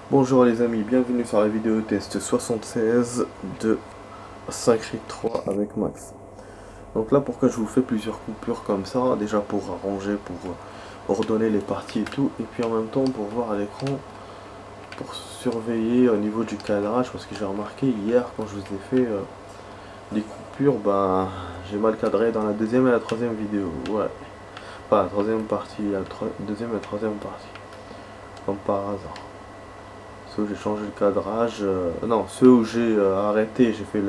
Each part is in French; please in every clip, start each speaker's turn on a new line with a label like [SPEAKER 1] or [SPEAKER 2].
[SPEAKER 1] Bonjour les amis, bienvenue sur la vidéo test 76 de Syncrit 3 avec Max. Donc là pourquoi je vous fais plusieurs coupures comme ça, déjà pour arranger, pour ordonner les parties et tout, et puis en même temps pour voir à l'écran, pour surveiller au niveau du cadrage, parce que j'ai remarqué hier quand je vous ai fait les coupures, ben j'ai mal cadré dans la deuxième et la troisième vidéo, ouais. Pas la troisième partie, deuxième et la troisième partie, comme par hasard. Ceux où j'ai changé le cadrage, non, ceux où j'ai arrêté, j'ai fait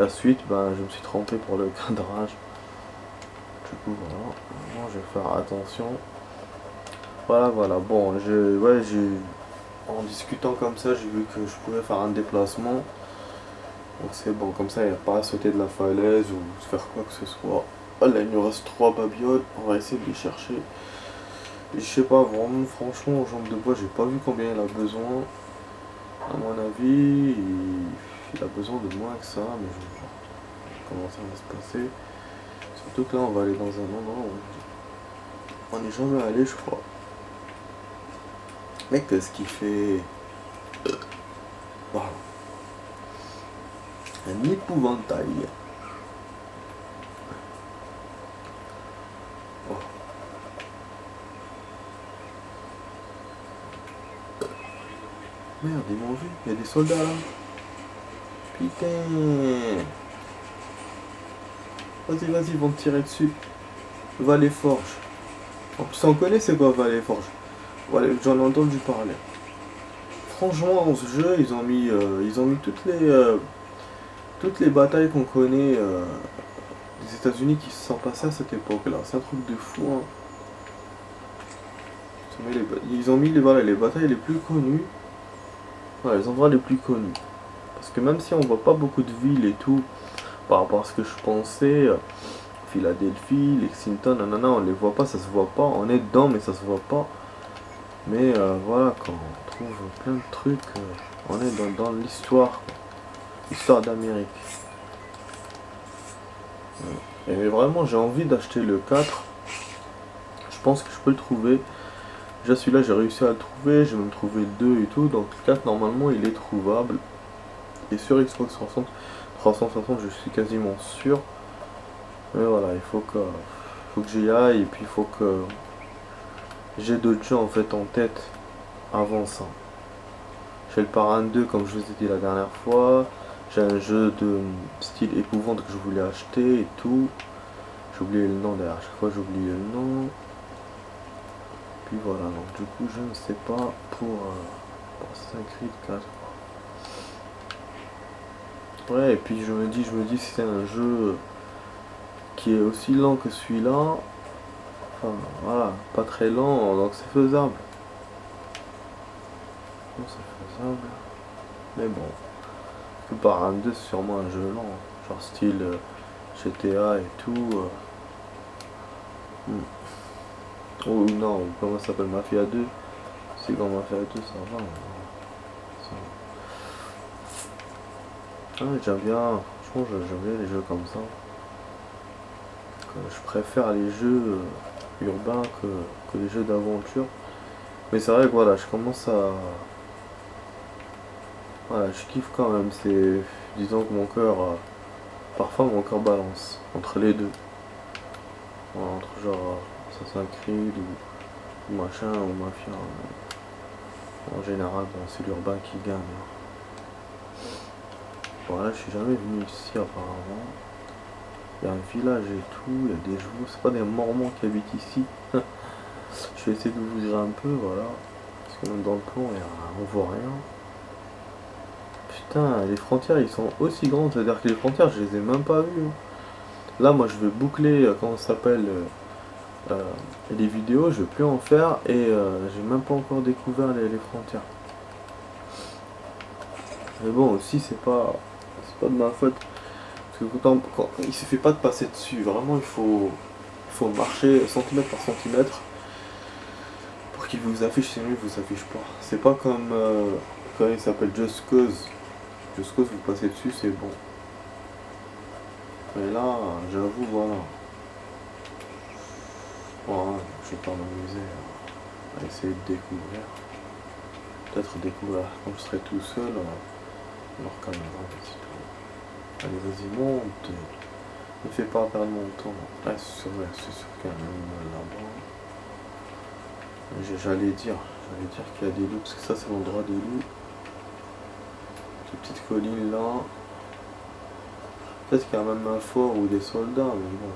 [SPEAKER 1] la suite, ben je me suis trompé pour le cadrage. Du coup voilà, maintenant je vais faire attention. Voilà, bon, en discutant comme ça, j'ai vu que je pouvais faire un déplacement. Donc c'est bon, comme ça il n'y a pas à sauter de la falaise ou faire quoi que ce soit. Ah là, il nous reste 3 babioles, on va essayer de les chercher. Je sais pas, vraiment, franchement, aux jambes de bois, j'ai pas vu combien il a besoin. À mon avis, il a besoin de moins que ça, mais je vais voir comment ça va se passer. Surtout que là, on va aller dans un endroit où on n'est jamais allé, je crois. Mec, qu'est-ce qu'il fait? Waouh, un épouvantail. Oh, merde, ils m'ont vu, il y a des soldats là. Putain. Vas-y, ils vont te tirer dessus. Vallée Forge. En plus, on connaît c'est quoi Vallée Forge. Voilà, j'en ai entendu parler. Franchement, dans ce jeu, ils ont mis toutes les batailles qu'on connaît des États-Unis qui se sont passées à cette époque-là. C'est un truc de fou. Hein. Ils ont mis voilà, les batailles les plus connues. Voilà, les endroits les plus connus. Parce que même si on voit pas beaucoup de villes et tout, par rapport à ce que je pensais, Philadelphie, Lexington, nanana, on les voit pas, ça se voit pas. On est dedans, mais ça se voit pas. Mais voilà, quand on trouve plein de trucs, on est dans l'histoire, l'histoire d'Amérique. Et vraiment, j'ai envie d'acheter le 4. Je pense que je peux le trouver. Déjà celui-là, j'ai réussi à le trouver. J'ai même trouvé le 2 et tout. Donc le 4, normalement, il est trouvable. Et sur Xbox 360, je suis quasiment sûr. Mais voilà, il faut que j'y aille. Et puis il faut que j'ai d'autres jeux en fait en tête avant ça. J'ai le Parrain 2 comme je vous ai dit la dernière fois. J'ai un jeu de style épouvante que je voulais acheter et tout. J'ai oublié le nom d'ailleurs, à chaque fois j'ai oublié le nom. Puis voilà, donc du coup je ne sais pas pour Assassin's Creed 4. Ouais, et puis je me dis si c'est un jeu qui est aussi lent que celui-là, enfin voilà, pas très lent, donc c'est faisable. Non, c'est faisable. Mais bon, le Parrain 2 c'est sûrement un jeu lent, genre style GTA et tout. Hmm. Ou non, comment ça s'appelle Mafia 2. Si dans Mafia 2 ça va. Ah, j'aime bien, franchement j'aime bien les jeux comme ça. Je préfère les jeux urbains que les jeux d'aventure. Mais c'est vrai que voilà, je commence à. Voilà, je kiffe quand même. Disons que mon cœur. Parfois mon cœur balance entre les deux. Voilà, entre genre Assassin's Creed ou machin ou Mafia. En général, bon, c'est l'urbain qui gagne. Voilà, je suis jamais venu ici apparemment. Il y a un village et tout, il y a des chevaux. C'est pas des Mormons qui habitent ici. Je vais essayer de vous dire un peu, voilà. Parce que même dans le plan, on voit rien. Putain, les frontières, ils sont aussi grandes. C'est-à-dire que les frontières, je les ai même pas vues. Hein. Là, moi, je vais boucler, comment ça s'appelle, les vidéos. Je vais plus en faire. Et j'ai même pas encore découvert les frontières. Mais bon, aussi, c'est pas de ma faute. Parce que il suffit pas de passer dessus. Vraiment, il faut marcher centimètre par centimètre. Pour qu'il vous affiche, sinon il vous affiche pas. C'est pas comme quand il s'appelle Just Cause. Just Cause, vous passez dessus, c'est bon. Mais là, j'avoue, voilà. Voilà, je vais pas m'amuser à essayer de découvrir. peut-être découvrir quand je serai tout seul leur caméra, c'est tout. Allez, vas-y, monte. Ne fais pas perdre mon temps. Ah, c'est sûr qu'il y a un animal là-bas. J'allais dire qu'il y a des loups, parce que ça c'est l'endroit des loups. Cette petite colline là. Peut-être qu'il y a même un fort ou des soldats, mais bon.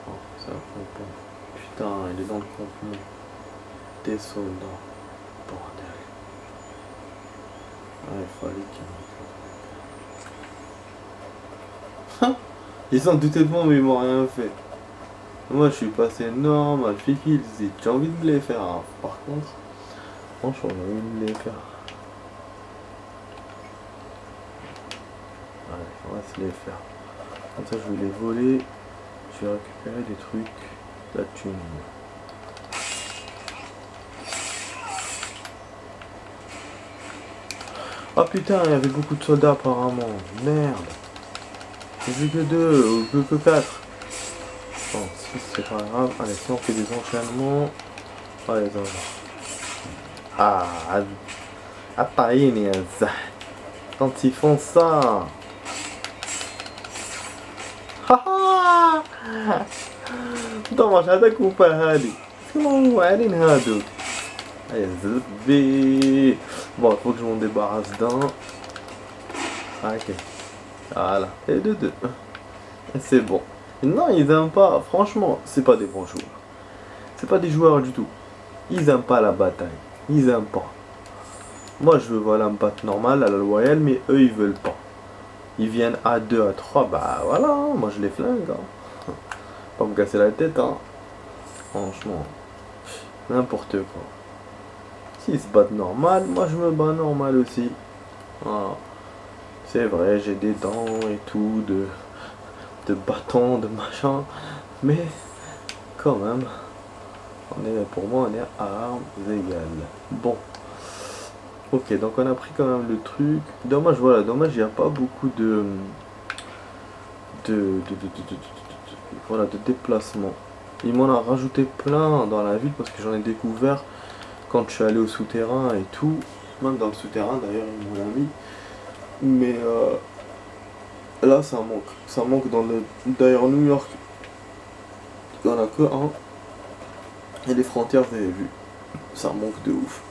[SPEAKER 1] Oh, c'est un campement. Putain, il est dans le campement. Des soldats. Bordel. Ah, il fallait qu'il y ait un... Ils s'en doutaient de moi, mais ils m'ont rien fait. Moi, je suis passé normal, fifi, j'ai envie de me les faire. Hein. Par contre, franchement, j'ai envie de me les faire. Allez, on va se les faire. Comme ça, je vais les voler. Je vais récupérer des trucs. La thune. Ah putain, il y avait beaucoup de soldats apparemment. Merde. J'ai vu que 2 ou que 4. Bon, si c'est pas grave. Allez, si on fait des enchaînements. Allez, ça va. Ah, païnias. Quand ils font ça. Haha. طبعا هذاك وفهالي شنو عارين هادوك يا زبي bon faut que je m'en débarrasse d'un. Ok, voilà, et deux c'est bon. Non, ils aiment pas, franchement c'est pas des bons joueurs, c'est pas des joueurs du tout, ils aiment pas la bataille, ils aiment pas. Moi je veux voilà me battre normal à la loyale, mais eux ils veulent pas, ils viennent à 2 à 3, bah voilà, moi je les flingue hein. Pas me casser la tête hein. Franchement, n'importe quoi. S'ils se battent normal, moi je me bats normal aussi. Ah, c'est vrai, j'ai des dents et tout, de bâtons, de machin, mais quand même, pour moi on est à armes égales. Bon, ok, donc on a pris quand même le truc. Dommage, voilà, dommage, il n'y a pas beaucoup voilà, de déplacement. Il m'en a rajouté plein dans la ville parce que j'en ai découvert quand je suis allé au souterrain et tout. Même dans le souterrain d'ailleurs, ils m'ont mis. Mais là, ça manque. Ça manque dans le... D'ailleurs, New York, il n'y en a que un. Et les frontières, vous avez vu. Ça manque de ouf.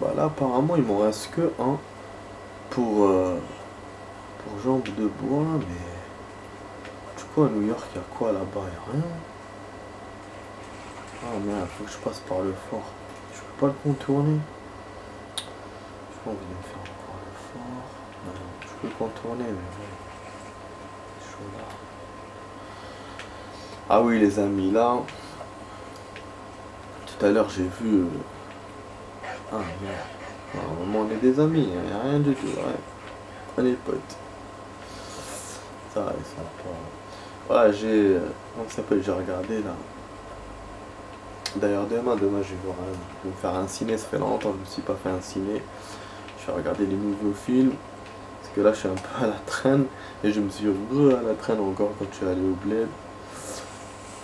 [SPEAKER 1] Bah là, apparemment, il m'en reste que un. Pour jambes de bois, mais... Du coup, à New York, il y a quoi là-bas? Il n'y a rien. Ah merde, faut que je passe par le fort. Je peux pas le contourner. J'ai pas envie de me faire encore le fort. Non, je peux le contourner, mais bon. C'est chaud là. Ah oui les amis, là. Tout à l'heure j'ai vu... Ah merde. Normalement on est des amis, il n'y a rien du tout. Ouais. On est potes. Ça, ils sont pas... Voilà, j'ai... Comment ça s'appelle? J'ai regardé là. D'ailleurs demain je vais voir je vais me faire un ciné, ça fait longtemps que je me suis pas fait un ciné. Je vais regarder les nouveaux films. Parce que là je suis un peu à la traîne. Et je me suis à la traîne encore quand je suis allé au bled.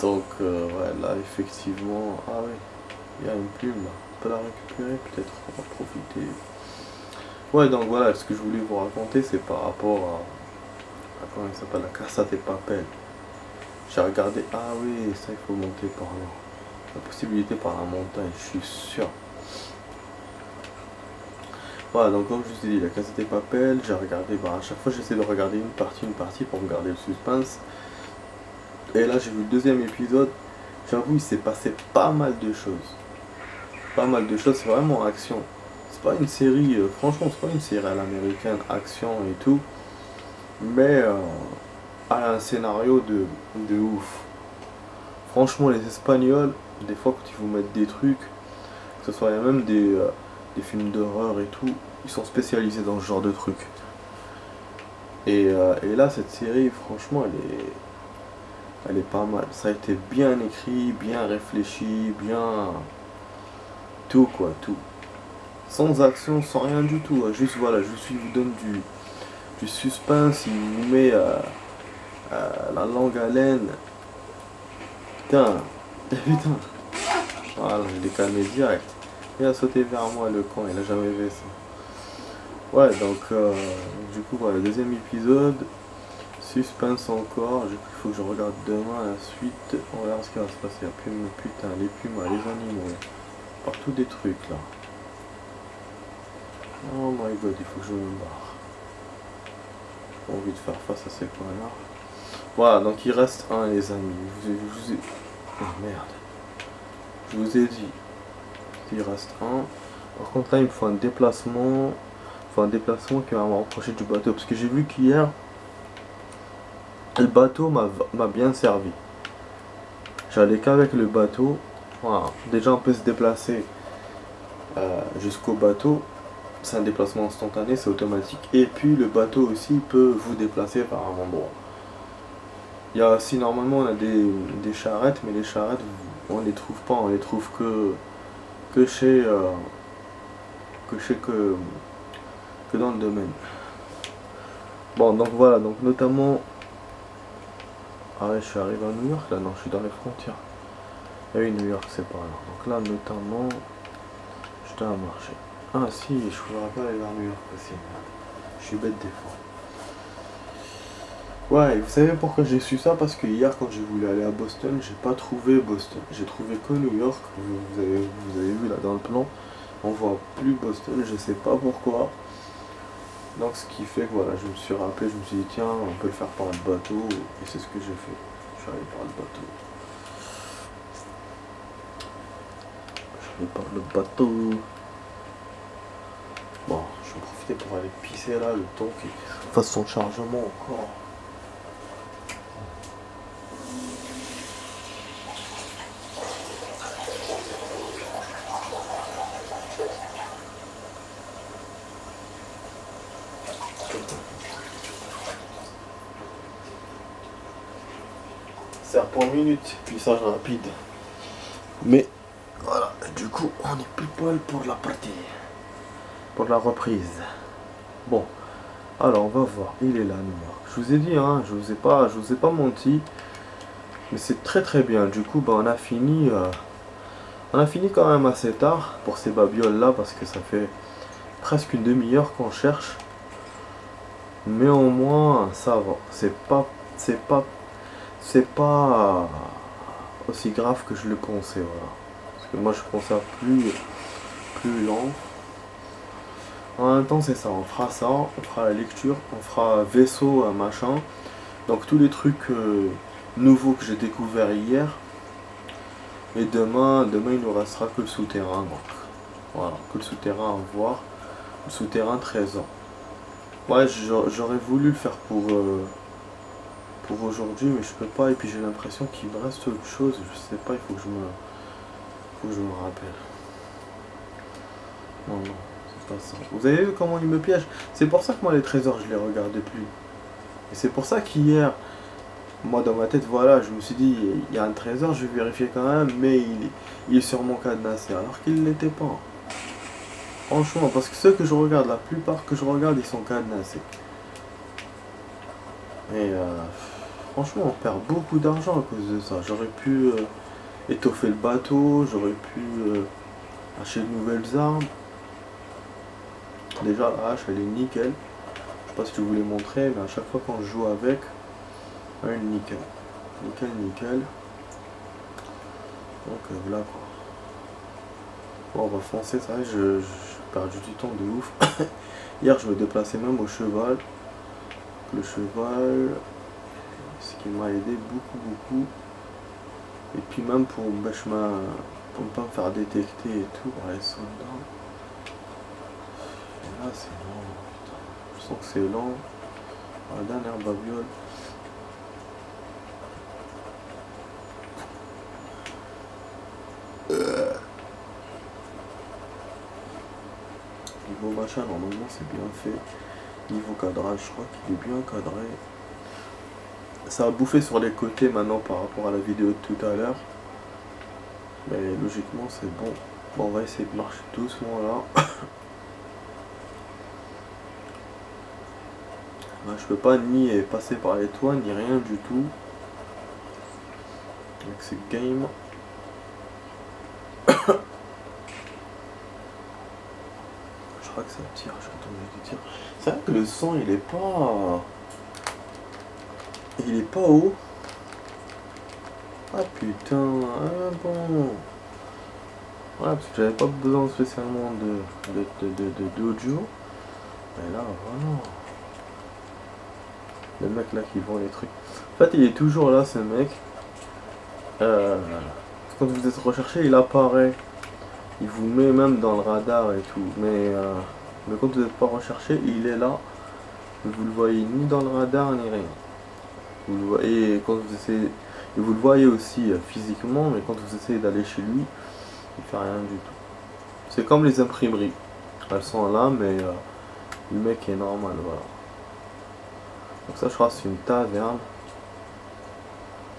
[SPEAKER 1] Donc ouais là effectivement. Ah oui, il y a une plume là. On peut la récupérer peut-être, on va profiter. Ouais donc voilà, ce que je voulais vous raconter c'est par rapport à comment il s'appelle, la Casa de Papel. J'ai regardé, ah oui, ça il faut monter par là. La possibilité par la montagne, je suis sûr. Voilà, donc comme je vous ai dit, la Casa de Papel, j'ai regardé, bah à chaque fois j'essaie de regarder une partie pour me garder le suspense. Et là j'ai vu le deuxième épisode, j'avoue il s'est passé pas mal de choses. Pas mal de choses, c'est vraiment action. C'est pas une série, franchement c'est pas une série à l'américaine, action et tout. Mais elle a un scénario de ouf. Franchement les Espagnols, des fois quand ils vous mettent des trucs, que ce soit même des films d'horreur et tout, ils sont spécialisés dans ce genre de trucs. Et là cette série franchement elle est pas mal. Ça a été bien écrit, bien réfléchi, bien... Tout quoi, tout. Sans action, sans rien du tout. Juste voilà, il vous donne du suspense, il vous met la langue à laine. Putain, putain. Voilà, je l'ai calmé direct. Il a sauté vers moi le con, il a jamais vu ça. Ouais, donc du coup voilà, deuxième épisode, suspense encore, du coup il faut que je regarde demain la suite, on verra ce qui va se passer. La plume, putain, les pumas, les animaux, là. Partout des trucs là. Oh my god, il faut que je me barre. J'ai envie de faire face à ces points-là. Voilà, donc il reste un les amis. Oh merde. Je vous ai dit, il reste un. Par contre là il me faut un déplacement. Il faut un déplacement qui va me rapprocher du bateau. Parce que j'ai vu qu'hier, le bateau m'a bien servi. J'allais qu'avec le bateau. Voilà. Déjà on peut se déplacer jusqu'au bateau. C'est un déplacement instantané, c'est automatique. Et puis le bateau aussi peut vous déplacer par un endroit. Il y a aussi normalement on a des charrettes, mais les charrettes on les trouve pas, on les trouve que chez que dans le domaine. Bon donc voilà, donc notamment. Ah ouais, je suis arrivé à New York là, non je suis dans les frontières. Ah oui, New York c'est pas là. Donc là notamment je dois marcher. Ah si, je pourrais pas aller vers New York aussi. Je suis bête des fois. Ouais, et vous savez pourquoi j'ai su ça? Parce que hier, quand j'ai voulu aller à Boston, j'ai pas trouvé Boston. J'ai trouvé que New York. Vous avez vu là dans le plan. On voit plus Boston, je sais pas pourquoi. Donc ce qui fait que voilà, je me suis rappelé, je me suis dit tiens, on peut le faire par le bateau. Et c'est ce que j'ai fait. Je suis allé par le bateau. Je suis allé par le bateau. Bon, je vais profiter pour aller pisser là, le temps qu'il fasse son chargement encore. Serpent minute, puissage rapide. Mais voilà, du coup, on est plus poil pour la partie. Pour la reprise. Bon, alors on va voir. Il est là, New York. Je vous ai dit, hein, je vous ai pas menti. Mais c'est très très bien. Du coup, bah, on a fini quand même assez tard pour ces babioles là parce que ça fait presque une demi-heure qu'on cherche. Mais au moins, ça va. C'est pas aussi grave que je le pensais, voilà. Parce que moi je pensais à plus lent. En même temps c'est ça, on fera ça, on fera la lecture, on fera vaisseau, machin. Donc tous les trucs nouveaux que j'ai découvert hier. Et demain il nous restera que le souterrain. Donc voilà, que le souterrain à voir. Le souterrain trésor. Ouais, j'aurais voulu le faire pour aujourd'hui, mais je peux pas. Et puis j'ai l'impression qu'il me reste autre chose. Je sais pas, il faut que je me rappelle. Non, non, c'est pas ça. Vous avez vu comment il me piège? C'est pour ça que moi les trésors je les regardais plus. Et c'est pour ça qu'hier, moi dans ma tête, voilà, je me suis dit, il y a un trésor, je vais vérifier quand même, mais il est sur mon cadenassé, alors qu'il ne l'était pas. Franchement, parce que ceux que je regarde, la plupart que je regarde, ils sont cadenassés. Et franchement, on perd beaucoup d'argent à cause de ça. J'aurais pu étoffer le bateau, j'aurais pu acheter de nouvelles armes. Déjà la hache elle est nickel. Je sais pas si je vous l'ai montré, mais à chaque fois quand je joue avec, elle est nickel. Nickel, nickel. Donc voilà quoi. Bon, on va foncer, ça va, j'ai perdu du temps de ouf. Hier je me déplaçais même au cheval. Le cheval, ce qui m'a aidé beaucoup. Et puis même pour ne pas me faire détecter et tout par les soldats. Et là c'est lent, putain. Je sens que c'est lent. La dernière babiole. Niveau machin, normalement c'est bien fait. Niveau cadrage, je crois qu'il est bien cadré. Ça a bouffé sur les côtés maintenant par rapport à la vidéo de tout à l'heure. Mais logiquement c'est bon. Bon, on va essayer de marcher doucement là. Là je peux pas ni passer par les toits ni rien du tout. Donc c'est game. je crois que ça tire, je retourne du tir. C'est vrai que le son il est pas. Il est pas haut. Ah putain, ah bon. Ouais, parce que j'avais pas besoin spécialement d'audio. Mais là, voilà. Le mec là qui vend les trucs. En fait, il est toujours là, ce mec. Quand vous êtes recherché, il apparaît. Il vous met même dans le radar et tout. Mais quand vous n'êtes pas recherché, il est là. Vous le voyez ni dans le radar ni rien. Vous le voyez quand vous essayez. Et vous le voyez aussi physiquement, mais quand vous essayez d'aller chez lui, il fait rien du tout. C'est comme les imprimeries. Elles sont là, mais le mec est normal, voilà. Donc ça, je crois que c'est une taverne.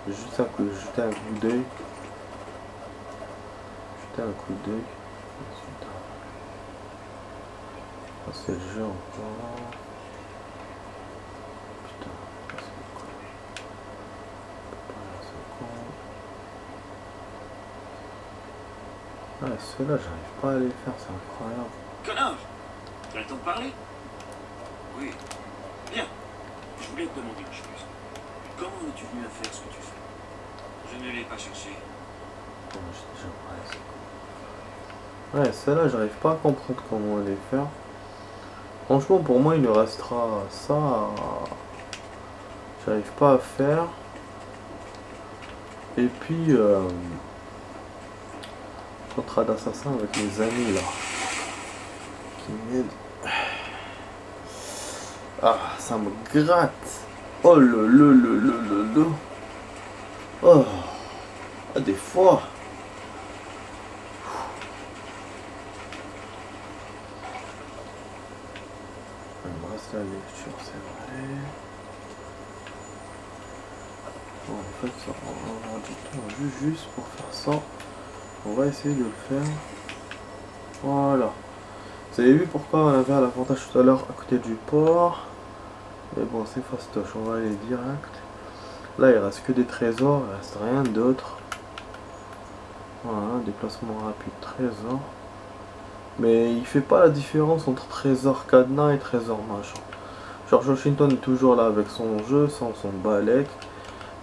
[SPEAKER 1] Jeter un coup d'œil. Jeter un coup d'œil. Ah, c'est le jeu encore. Putain, c'est quoi? Ouais, ceux-là, j'arrive pas à les faire, c'est incroyable.
[SPEAKER 2] Connard! Tu as le temps de parler? Oui. Bien. Je voulais te demander une chose. Comment es-tu venu à faire ce que tu fais? Je ne l'ai pas cherché.
[SPEAKER 1] Bon, ouais, celle-là, j'arrive pas à comprendre comment les faire. Franchement, pour moi, il nous restera ça. J'arrive pas à faire. Et puis, contrat d'assassin avec mes amis là. Qui m'aident. Ah, ça me gratte. Oh le. Oh. Ah, des fois. Il me reste la lecture, c'est vrai. Bon, en fait, ça va avoir du temps juste pour faire ça. On va essayer de le faire. Voilà. Vous avez vu pourquoi on avait l'avantage tout à l'heure à côté du port. Mais bon, c'est fastoche, on va aller direct. Là, il reste que des trésors, il reste rien d'autre. Voilà, déplacement rapide, trésor. Mais il fait pas la différence entre trésor cadenas et trésor machin. George Washington est toujours là avec son jeu, sans son balai.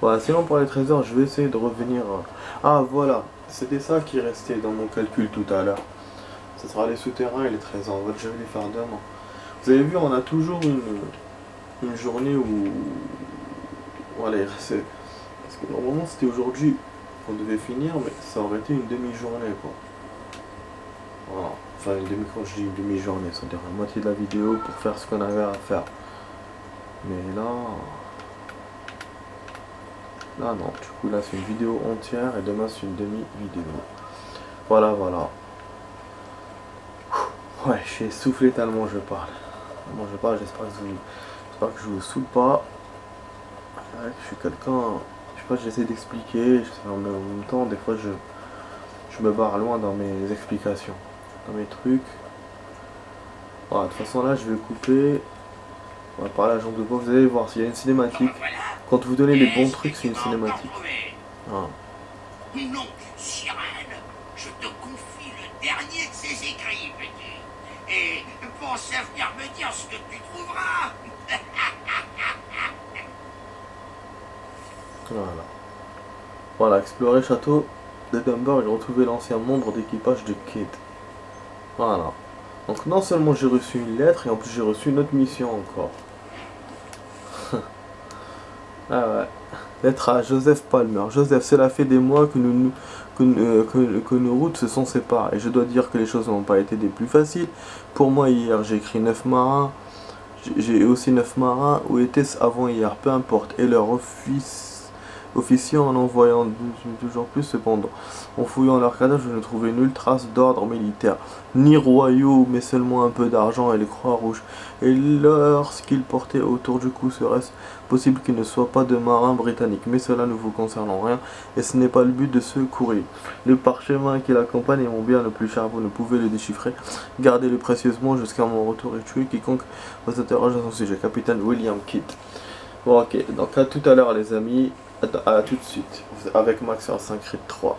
[SPEAKER 1] Voilà, sinon pour les trésors, je vais essayer de revenir. Ah voilà, c'était ça qui restait dans mon calcul tout à l'heure. Ce sera les souterrains et les trésors. Je vais les faire demain. Vous avez vu, on a toujours une journée où. Voilà, parce que normalement c'était aujourd'hui qu'on devait finir, mais ça aurait été une demi-journée quoi. Voilà. Enfin, quand je dis une demi-journée, c'est-à-dire la moitié de la vidéo pour faire ce qu'on avait à faire. Mais là. Là non, du coup là c'est une vidéo entière et demain c'est une demi-vidéo. Voilà, voilà. Ouais, j'ai soufflé tellement je parle. Moi je parle, j'espère que je vous saoule pas. C'est vrai que je suis quelqu'un. Je sais pas, j'essaie d'expliquer, en même temps, des fois je me barre loin dans mes explications, dans mes trucs. Voilà, de toute façon là je vais couper. On va parler à la jambe de bois, vous allez voir s'il y a une cinématique. Quand vous donnez les bons trucs, c'est une cinématique. Voilà.
[SPEAKER 3] Non, sirène, je te confie le dernier de ses écrits, petit. Et pense à venir me dire ce que tu trouveras.
[SPEAKER 1] Voilà. Voilà, explorer château d'Edinburgh et retrouver l'ancien membre d'équipage de Kate. Voilà. Donc non seulement j'ai reçu une lettre, et en plus j'ai reçu une autre mission encore. Ah ouais. Lettre à Joseph Palmer. Joseph, cela fait des mois que nos routes se sont séparées. Et je dois dire que les choses n'ont pas été des plus faciles. Pour moi hier, j'ai écrit 9 marins. J'ai aussi 9 marins. Où étaient-ce avant hier? Peu importe. Et leur officier en voyant toujours plus cependant. En fouillant leur cadavre, je ne trouvais nulle trace d'ordre militaire, ni royaux, mais seulement un peu d'argent et les croix rouges. Et lorsqu'ils portaient autour du cou, serait-ce possible qu'ils ne soient pas de marins britanniques? Mais cela ne vous concerne en rien, et ce n'est pas le but de ce courrier. Le parchemin qui l'accompagne est mon bien le plus cher, vous ne pouvez le déchiffrer. Gardez-le précieusement jusqu'à mon retour et tuez quiconque vous interroge à son sujet. Capitaine William Kidd. Bon ok, donc à tout à l'heure les amis. À tout de suite, avec Max sur 5 Creed 3.